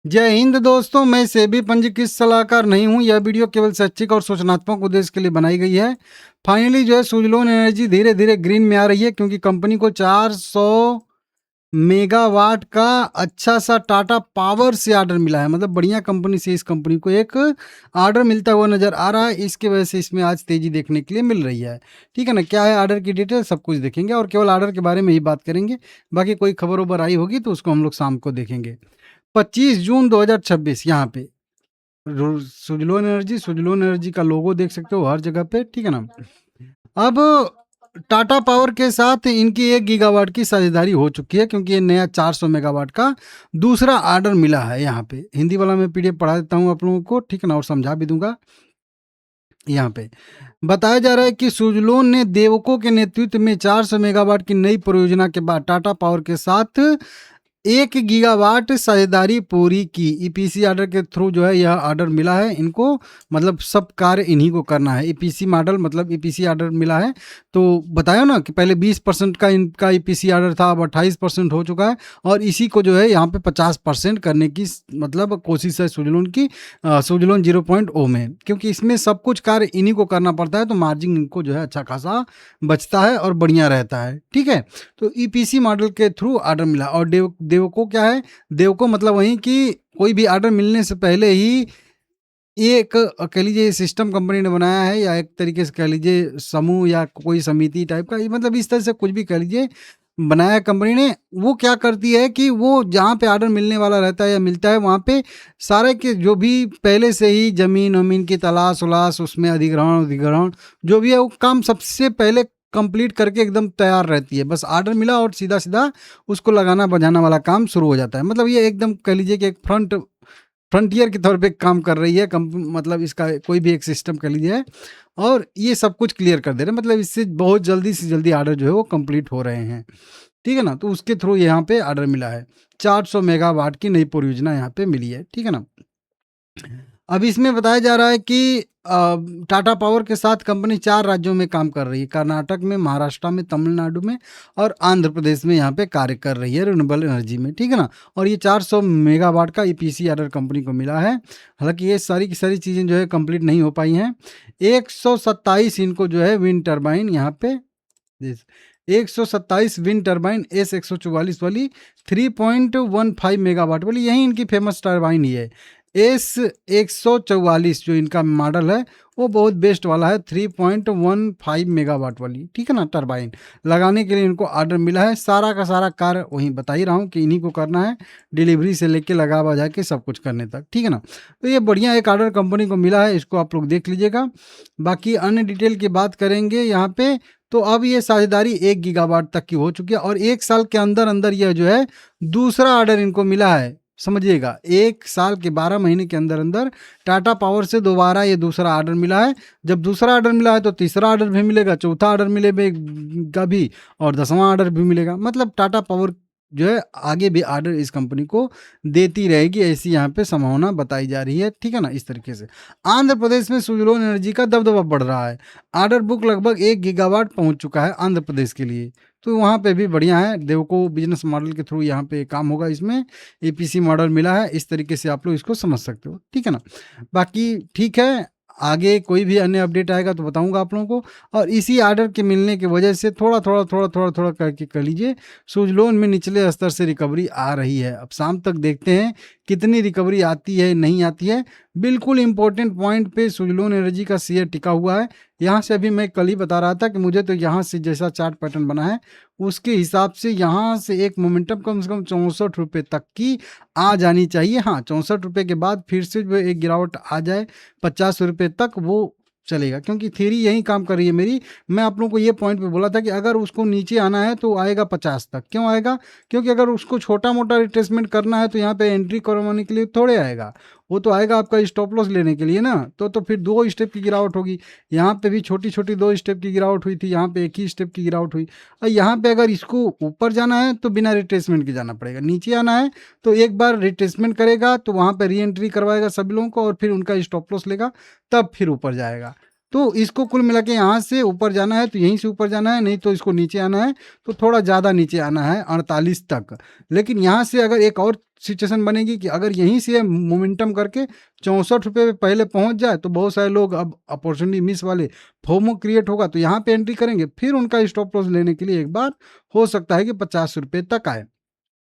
जय हिंद दोस्तों, मैं सेबी पंजीकृत सलाहकार नहीं हूं। यह वीडियो केवल शैक्षिक और सूचनात्मक उद्देश्य के लिए बनाई गई है। फाइनली जो है सुजलोन एनर्जी धीरे धीरे ग्रीन में आ रही है, क्योंकि कंपनी को 400 मेगावाट का अच्छा सा टाटा पावर से ऑर्डर मिला है। मतलब बढ़िया कंपनी से इस कंपनी को एक ऑर्डर मिलता हुआ नजर आ रहा है। इसकी वजह से इसमें आज तेजी देखने के लिए मिल रही है। ठीक है ना, क्या है ऑर्डर की डिटेल सब कुछ देखेंगे और केवल ऑर्डर के बारे में ही बात करेंगे। बाकी कोई खबर उबर आई होगी तो उसको हम लोग शाम को देखेंगे। 25 जून 2026 यहाँ पे सुजलोन एनर्जी का लोगो देख सकते हो हर जगह पे। ठीक है ना। अब टाटा पावर के साथ इनकी 1 गीगावाट की साझेदारी हो चुकी है, क्योंकि ये नया 400 मेगावाट का दूसरा ऑर्डर मिला है। यहाँ पे हिंदी वाला मैं पीडीएफ पढ़ा देता हूँ आप लोगों को, ठीक है ना, और समझा भी दूंगा। यहाँ पे बताया जा रहा है कि सुजलोन ने देवको के नेतृत्व में 400 मेगावाट की नई परियोजना के बाद टाटा पावर के साथ 1 गीगावाट साझेदारी पूरी की। ईपीसी ऑर्डर के थ्रू जो है यह ऑर्डर मिला है इनको। मतलब सब कार्य इन्हीं को करना है। ईपीसी मॉडल मतलब ईपीसी ऑर्डर मिला है। तो बताया ना कि पहले 20% का इनका ईपीसी ऑर्डर था, अब 28% हो चुका है। और इसी को जो है यहाँ पे 50% करने की मतलब कोशिश है सुजलोन की, सुजलोन 0.0 में। क्योंकि इसमें सब कुछ कार्य इन्हीं को करना पड़ता है, तो मार्जिन इनको जो है अच्छा खासा बचता है और बढ़िया रहता है। ठीक है। तो ईपीसी मॉडल के थ्रू ऑर्डर मिला। और देवको क्या है? देवको मतलब वही कि कोई भी ऑर्डर मिलने से पहले ही ये एक कह लीजिए सिस्टम कंपनी ने बनाया है, या एक तरीके से कह लीजिए समूह या कोई समिति टाइप का, मतलब इस तरह से कुछ भी कह लीजिए बनाया कंपनी ने। वो क्या करती है कि वो जहाँ पे ऑर्डर मिलने वाला रहता है या मिलता है, वहाँ पे सारे के जो भी पहले से ही जमीन वमीन की तलाश उलाश, उसमें अधिग्रहण जो भी है, वो काम सबसे पहले कंप्लीट करके एकदम तैयार रहती है। बस ऑर्डर मिला और सीधा सीधा उसको लगाना बजाना वाला काम शुरू हो जाता है। मतलब ये एकदम कह लीजिए कि एक फ्रंटियर के तौर पे काम कर रही है मतलब इसका कोई भी एक सिस्टम कह लीजिए। और ये सब कुछ क्लियर कर दे रहे हैं, मतलब इससे बहुत जल्दी से जल्दी ऑर्डर जो है वो कंप्लीट हो रहे हैं। ठीक है ना। तो उसके थ्रू यहाँ पे ऑर्डर मिला है। 400 मेगावाट की नई परियोजना यहाँ पे मिली है। ठीक है ना। अब इसमें बताया जा रहा है कि टाटा पावर के साथ कंपनी 4 राज्यों में काम कर रही है। कर्नाटक में, महाराष्ट्र में, तमिलनाडु में और आंध्र प्रदेश में यहाँ पे कार्य कर रही है रिन्यूएबल एनर्जी में। ठीक है ना। और ये 400 मेगावाट का ईपीसी ऑर्डर कंपनी को मिला है। हालांकि ये सारी की सारी चीज़ें जो है कंप्लीट नहीं हो पाई हैं। 127 इनको जो है विंड टर्बाइन यहाँ पे 127 विंड टर्बाइन S144 वाली 3.15 मेगावाट वाली, यही इनकी फेमस टर्बाइन ही है। S144 जो इनका मॉडल है वो बहुत बेस्ट वाला है, 3.15 मेगावाट वाली। ठीक है ना। टर्बाइन लगाने के लिए इनको ऑर्डर मिला है। सारा का सारा कार्य वहीं बता ही रहा हूँ कि इन्हीं को करना है, डिलीवरी से लेके लगा बजा के सब कुछ करने तक। ठीक है ना। तो ये बढ़िया एक ऑर्डर कंपनी को मिला है, इसको आप लोग देख लीजिएगा। बाकी अन्य डिटेल की बात करेंगे यहाँ पे। तो अब ये साझेदारी 1 गीगावाट तक की हो चुकी है और 1 साल के अंदर अंदर यह जो है दूसरा ऑर्डर इनको मिला है। समझिएगा, 1 साल के 12 महीने के अंदर अंदर टाटा पावर से दोबारा ये दूसरा ऑर्डर मिला है। जब दूसरा ऑर्डर मिला है तो तीसरा ऑर्डर भी मिलेगा, चौथा ऑर्डर मिलेगा भी, और 10वां ऑर्डर भी मिलेगा। मतलब टाटा पावर जो है आगे भी ऑर्डर इस कंपनी को देती रहेगी, ऐसी यहाँ पे संभावना बताई जा रही है। ठीक है ना। इस तरीके से आंध्र प्रदेश में सुजलोन एनर्जी का दबदबा बढ़ रहा है। ऑर्डर बुक लगभग 1 गीगावाट पहुंच चुका है आंध्र प्रदेश के लिए। तो वहाँ पे भी बढ़िया है। देवको बिजनेस मॉडल के थ्रू यहाँ पे काम होगा। इसमें एपीसी मॉडल मिला है। इस तरीके से आप लोग इसको समझ सकते हो। ठीक है ना। बाकी ठीक है, आगे कोई भी अन्य अपडेट आएगा तो बताऊंगा आप लोगों को। और इसी ऑर्डर के मिलने की वजह से थोड़ा करके कर लीजिए सुजलोन में निचले स्तर से रिकवरी आ रही है। अब शाम तक देखते हैं कितनी रिकवरी आती है नहीं आती है। बिल्कुल इंपॉर्टेंट पॉइंट पे सुजलोन एनर्जी का शेयर टिका हुआ है। यहाँ से अभी मैं कल ही बता रहा था कि मुझे तो यहाँ से जैसा चार्ट पैटर्न बना है उसके हिसाब से यहाँ से एक मोमेंटम कम से कम 64 रुपये तक की आ जानी चाहिए। हाँ, 64 रुपये के बाद फिर से जो एक गिरावट आ जाए 50 रुपये तक, वो चलेगा। क्योंकि थ्योरी यही काम कर रही है मेरी। मैं आप लोगों को ये पॉइंट पे बोला था कि अगर उसको नीचे आना है तो आएगा 50 तक। क्यों आएगा? क्योंकि अगर उसको छोटा मोटा रिट्रेसमेंट करना है तो यहाँ पे एंट्री करवाने के लिए थोड़े आएगा, वो तो आएगा आपका स्टॉप लॉस लेने के लिए ना। तो फिर 2 स्टेप की गिरावट होगी। यहाँ पे भी छोटी छोटी 2 स्टेप की गिरावट हुई थी, यहाँ पे 1 ही स्टेप की गिरावट हुई। और यहाँ पे अगर इसको ऊपर जाना है तो बिना रिट्रेसमेंट के जाना पड़ेगा, नीचे आना है तो एक बार रिट्रेसमेंट करेगा तो वहाँ पे री एंट्री करवाएगा सभी लोगों को और फिर उनका स्टॉप लॉस लेगा, तब फिर ऊपर जाएगा। तो इसको कुल मिला के यहाँ से ऊपर जाना है तो यहीं से ऊपर जाना है, नहीं तो इसको नीचे आना है तो थोड़ा ज़्यादा नीचे आना है 48 तक। लेकिन यहाँ से अगर एक और सिचुएशन बनेगी कि अगर यहीं से मोमेंटम करके 64 रुपये पे पहले पहुँच जाए तो बहुत सारे लोग अब अपॉर्चुनिटी मिस वाले फोमो क्रिएट होगा तो यहाँ पे एंट्री करेंगे, फिर उनका स्टॉप लॉस लेने के लिए एक बार हो सकता है कि 50 रुपये तक आए।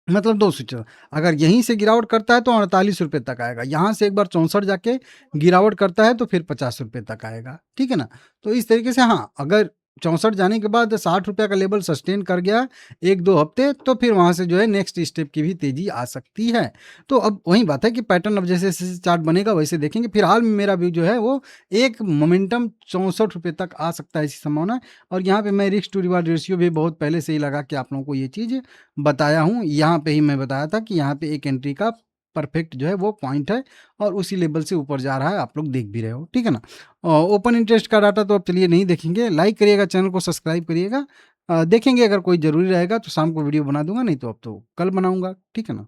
मतलब 2 स्विच, अगर यहीं से गिरावट करता है तो 48 रुपये तक आएगा, यहाँ से एक बार 64 जाके गिरावट करता है तो फिर 50 रुपये तक आएगा, ठीक है ना? तो इस तरीके से हाँ, अगर 64 जाने के बाद 60 रुपये का लेवल सस्टेन कर गया 1-2 हफ्ते तो फिर वहाँ से जो है नेक्स्ट स्टेप की भी तेज़ी आ सकती है। तो अब वही बात है कि पैटर्न अब जैसे-जैसे चार्ट बनेगा वैसे देखेंगे। फिलहाल मेरा व्यू जो है वो एक मोमेंटम 64 रुपये तक आ सकता है, ऐसी संभावना है। और यहाँ पे मैं रिस्क टू रिवार्ड रेशियो भी बहुत पहले से ही लगा के आप लोगों को ये चीज़ बताया हूँ। यहाँ पे ही मैं बताया था कि यहाँ पे एक एंट्री का परफेक्ट जो है वो पॉइंट है और उसी लेवल से ऊपर जा रहा है, आप लोग देख भी रहे हो, ठीक है ना? ओपन इंटरेस्ट का डाटा तो अब चलिए नहीं देखेंगे, लाइक करिएगा, चैनल को सब्सक्राइब करिएगा। देखेंगे अगर कोई ज़रूरी रहेगा तो शाम को वीडियो बना दूँगा, नहीं तो अब तो कल बनाऊँगा, ठीक है ना?